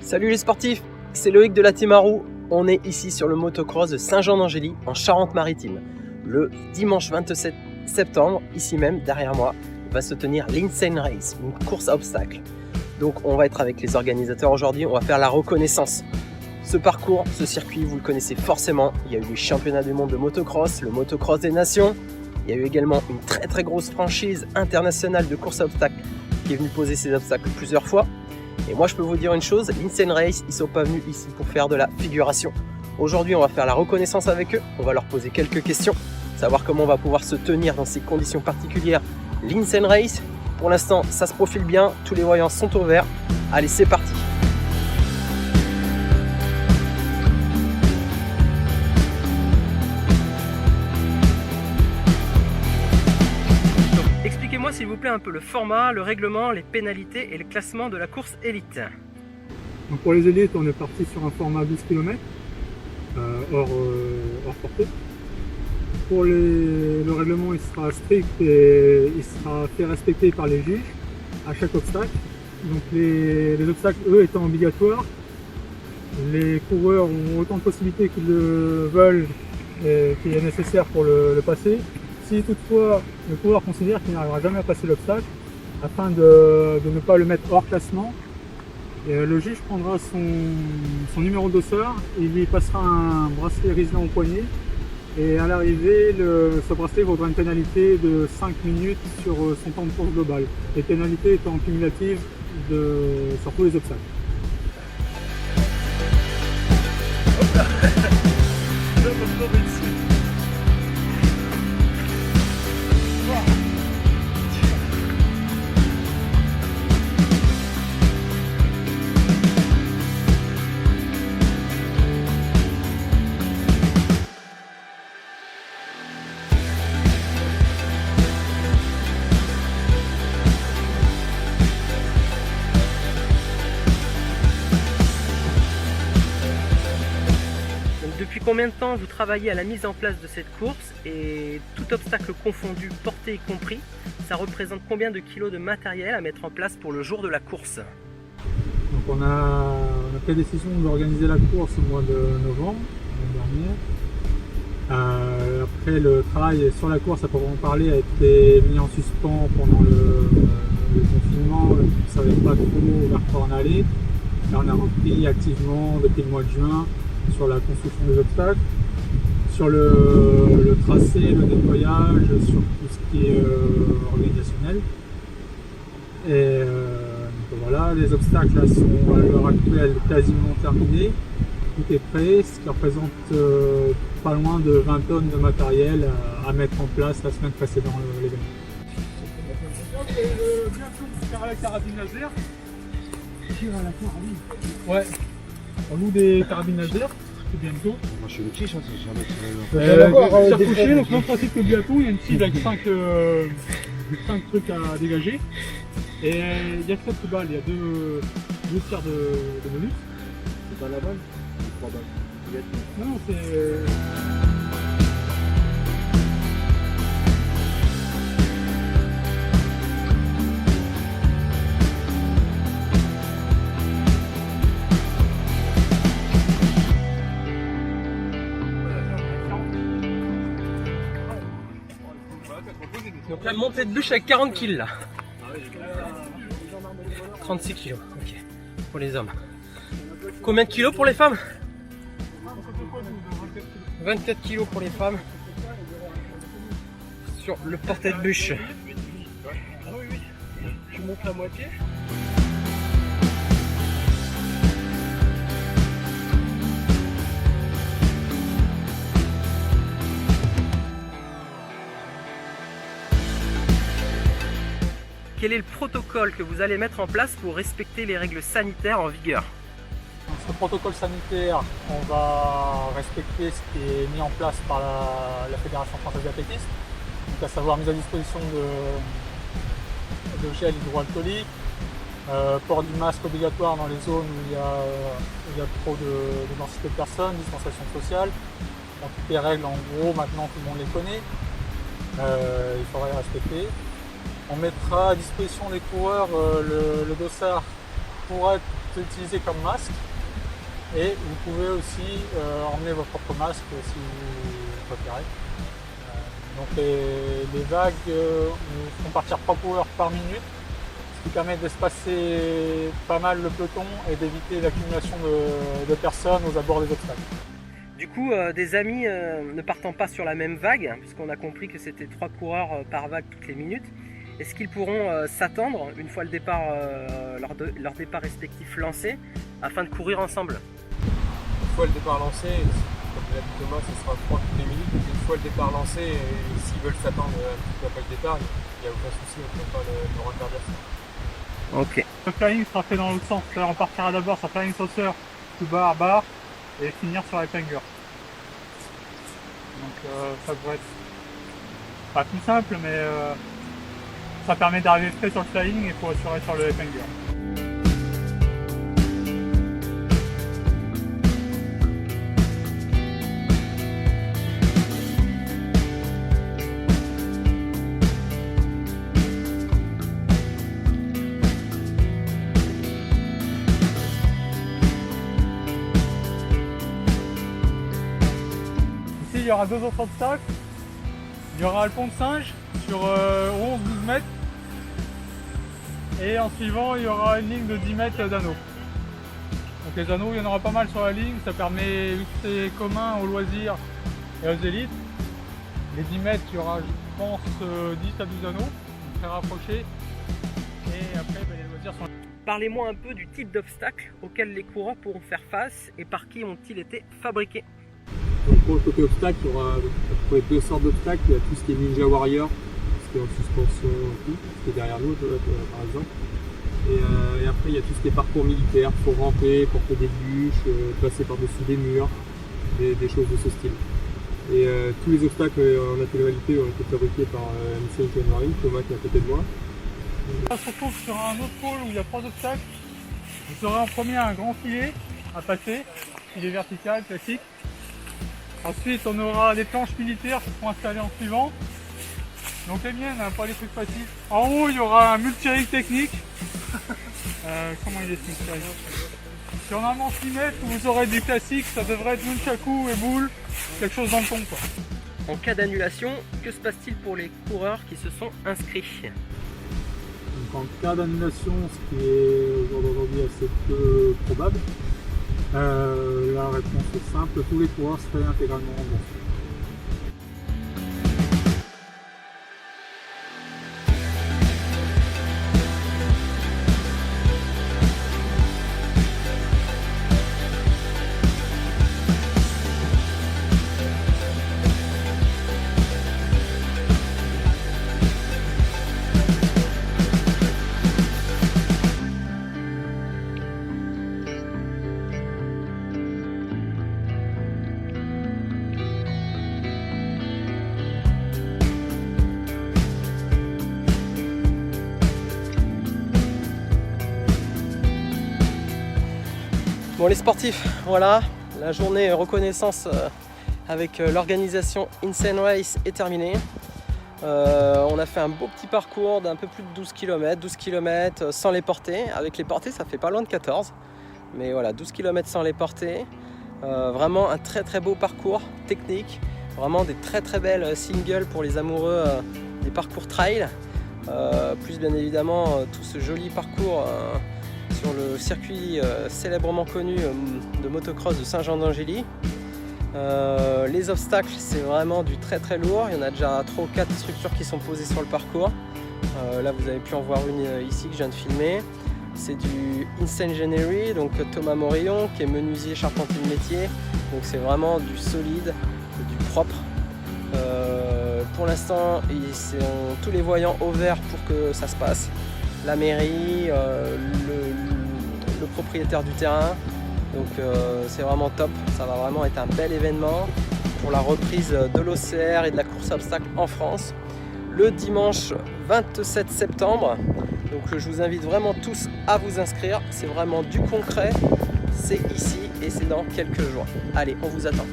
Salut les sportifs, c'est Loïc de la Team Arou. On est ici sur le motocross de Saint-Jean-d'Angély en Charente-Maritime. Le dimanche 27 septembre, ici même derrière moi, va se tenir l'Insane Race, une course à obstacles. Donc on va être avec les organisateurs aujourd'hui, on va faire la reconnaissance. Ce parcours, ce circuit, vous le connaissez forcément. Il y a eu les championnats du monde de motocross, le motocross des nations. Il y a eu également une très grosse franchise internationale de course à obstacles qui est venue poser ces obstacles plusieurs fois. Et moi je peux vous dire une chose, l'Insane Race, ils ne sont pas venus ici pour faire de la figuration. Aujourd'hui on va faire la reconnaissance avec eux, on va leur poser quelques questions, savoir comment on va pouvoir se tenir dans ces conditions particulières. L'Insane Race, pour l'instant ça se profile bien, tous les voyants sont au vert. Allez, c'est parti. Expliquez-moi s'il vous plaît un peu le format, le règlement, les pénalités et le classement de la course élite. Donc pour les élites, on est parti sur un format 12 km hors portée. Pour le règlement, il sera strict et il sera fait respecter par les juges à chaque obstacle. Donc les obstacles, eux, étant obligatoires, les coureurs ont autant de possibilités qu'ils le veulent et qu'il est nécessaire pour le passer. Si toutefois le coureur considère qu'il n'arrivera jamais à passer l'obstacle, afin de ne pas le mettre hors classement, le juge prendra son numéro de dossard et il lui passera un bracelet Riesland au poignet. Et à l'arrivée, ce bracelet vaudra une pénalité de 5 minutes sur son temps de course global. Les pénalités étant cumulatives sur tous les obstacles. Depuis combien de temps vous travaillez à la mise en place de cette course et tout obstacle confondu, portée y compris, ça représente combien de kilos de matériel à mettre en place pour le jour de la course? Donc on a pris la décision d'organiser la course au mois de novembre l'année dernière. Après le travail sur la course à proprement parler a été mis en suspens pendant le confinement, on ne savait pas trop vers quoi on allait. Là on a repris activement depuis le mois de juin sur la construction des obstacles, sur le tracé, le nettoyage, sur tout ce qui est organisationnel. Et donc voilà, les obstacles là, sont à l'heure actuelle quasiment terminés. Tout est prêt, ce qui représente pas loin de 20 tonnes de matériel à mettre en place la semaine précédant l'événement. Bientôt, la carabine laser. Ouais. On loue des carabines laser, c'est bientôt. Moi je suis le petit, ça, c'est jamais Couché, donc même principe que bientôt, il y a une cible avec 5 trucs à dégager. Et il y a 4 balles, il y a 2 tiers de bonus. C'est pas la balle? 3 balles. Non, c'est. Donc la montée de bûche avec 40 kg là. 36 kg, ok, pour les hommes. Combien de kilos pour les femmes? 24 kg pour les femmes. Sur le portet de bûche. Je monte la moitié. Quel est le protocole que vous allez mettre en place pour respecter les règles sanitaires en vigueur? Dans ce protocole sanitaire, on va respecter ce qui est mis en place par la Fédération française d'athlétisme, donc à savoir mise à disposition de gel hydroalcoolique, port du masque obligatoire dans les zones où il y a trop de densité de personnes, distanciation sociale. Donc, toutes les règles, en gros, maintenant tout le monde les connaît, il faudra les respecter. On mettra à disposition des coureurs le dossard pour être utiliser comme masque. Et vous pouvez aussi emmener votre propre masque si vous préférez. Donc les vagues font partir 3 coureurs par minute, ce qui permet d'espacer pas mal le peloton et d'éviter l'accumulation de personnes aux abords des obstacles. Du coup, des amis ne partant pas sur la même vague, puisqu'on a compris que c'était 3 coureurs par vague toutes les minutes, est-ce qu'ils pourront s'attendre, une fois le départ, leur départ respectif lancé, afin de courir ensemble? Une fois le départ lancé, comme l'a dit Thomas, ce sera 3 toutes les minutes. Une fois le départ lancé, et s'ils veulent s'attendre un petit peu après le départ, il n'y a aucun souci, on ne peut pas leur interdire ça. Ok. Le flying sera fait dans l'autre sens, c'est-à-dire on partira d'abord sur flying saucer, tout barre, et finir sur les fingers. Donc ça devrait être pas tout simple, mais ça permet d'arriver frais sur le flying et pour assurer sur le finger. Il y aura 2 autres obstacles. Il y aura le pont de singe sur 11-12 mètres. Et en suivant, il y aura une ligne de 10 mètres d'anneaux. Donc les anneaux, il y en aura pas mal sur la ligne. Ça permet, vu que c'est commun aux loisirs et aux élites. Les 10 mètres, il y aura, je pense, 10 à 12 anneaux, très rapprochés. Et après, les loisirs sont... Parlez-moi un peu du type d'obstacles auxquels les coureurs pourront faire face et par qui ont-ils été fabriqués? Donc pour le côté obstacle, il y aura à peu près 2 sortes d'obstacles. Il y a tout ce qui est Ninja Warrior, ce qui est en suspension, tout, ce qui est derrière nous par exemple. Et après il y a tout ce qui est parcours militaire, il faut ramper, porter des bûches, passer par-dessus des murs, des choses de ce style. Et tous les obstacles en intégralité ont été fabriqués par Insane January, Thomas qui est à côté de moi. On se retrouve sur un autre pôle où il y a 3 obstacles. Vous aurez en premier un grand filet à passer, filet vertical classique. Ensuite, on aura des planches militaires qui seront installées en suivant. Donc les miennes, pas les trucs faciles. En haut, il y aura un multi-rig technique. Comment il est ce multi-rig? Sur normalement 6 mètres, vous aurez du classique, ça devrait être nunchaku et boule, quelque chose dans le ton, quoi. En cas d'annulation, que se passe-t-il pour les coureurs qui se sont inscrits? Donc en cas d'annulation, ce qui est aujourd'hui assez peu probable, la réponse est simple, tous les coureurs seraient intégralement remboursés. Bon les sportifs, voilà, la journée reconnaissance avec l'organisation Insane Race est terminée. On a fait un beau petit parcours d'un peu plus de 12 km sans les portées. Avec les portées ça fait pas loin de 14, mais voilà, 12 km sans les portées. Vraiment un très beau parcours technique, vraiment des très belles singles pour les amoureux des parcours trail. Plus bien évidemment tout ce joli parcours sur le circuit célèbrement connu de motocross de Saint-Jean-d'Angély. Les obstacles, c'est vraiment du très lourd. Il y en a déjà 3 ou 4 structures qui sont posées sur le parcours. Là vous avez pu en voir une ici que je viens de filmer. C'est du Insane January, donc Thomas Morillon qui est menuisier charpentier de métier. Donc c'est vraiment du solide, du propre. Pour l'instant, tous les voyants au vert pour que ça se passe. La mairie, le propriétaire du terrain, donc c'est vraiment top, ça va vraiment être un bel événement pour la reprise de l'OCR et de la course à obstacles en France le dimanche 27 septembre. Donc je vous invite vraiment tous à vous inscrire, c'est vraiment du concret, c'est ici et c'est dans quelques jours. Allez, on vous attend.